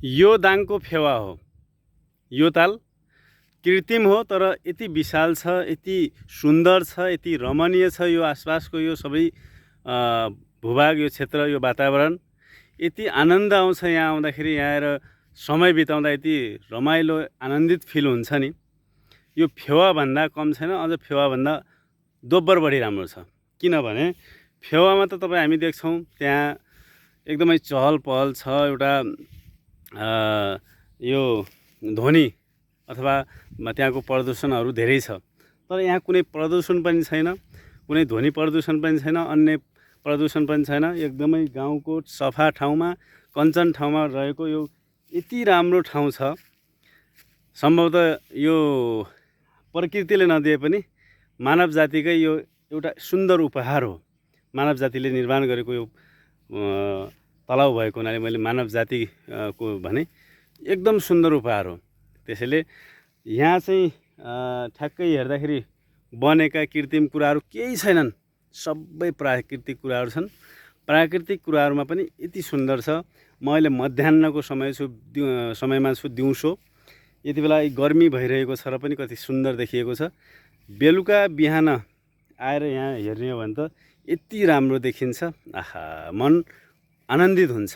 यो दाङको फेवा हो। यो ताल कृत्रिम हो तर यति विशाल छ, यति सुन्दर छ, यति रमणीय छ। यो आसपासको यो सबै भूभाग, यो क्षेत्र, यो वातावरण यति आनन्द आउँछ। यहाँ आउँदाखेरि, यहाँ आएर समय बिताउँदा यति रमाइलो आनन्दित फिल हुन्छ नि। यो फेवाभन्दा कम छैन, अझ फेवाभन्दा दोब्बर बढी राम्रो छ। किनभने फेवामा त तपाईँ हामी देख्छौँ त्यहाँ एकदमै चहल पहल छ, एउटा यो ध्वनि अथवा त्यहाँको प्रदूषणहरू धेरै छ। तर यहाँ कुनै प्रदूषण पनि छैन, कुनै ध्वनि प्रदूषण पनि छैन, अन्य प्रदूषण पनि छैन। एकदमै गाउँको सफा ठाउँमा, कञ्चन ठाउँमा रहेको यो यति राम्रो ठाउँ छ। सम्भवतः यो प्रकृतिले नदिए पनि मानव जातिकै यो एउटा सुन्दर उपहार हो। मानव जातिले निर्माण गरेको यो तलाउ भएको हुनाले मैले मानव जातिको भने एकदम सुन्दर उपहार हो। त्यसैले यहाँ चाहिँ ठ्याक्कै हेर्दाखेरि बनेका कृत्रिम कुराहरू केही छैनन्, सबै प्राकृतिक कुराहरू छन्। प्राकृतिक कुराहरूमा पनि यति सुन्दर छ। म अहिले मध्याहको समयमा छु, दिउँसो। यति बेला गर्मी भइरहेको छ र पनि कति सुन्दर देखिएको छ। बेलुका बिहान आएर यहाँ हेर्ने हो भने त यति राम्रो देखिन्छ। आहा, मन आनन्दित हुन्छ।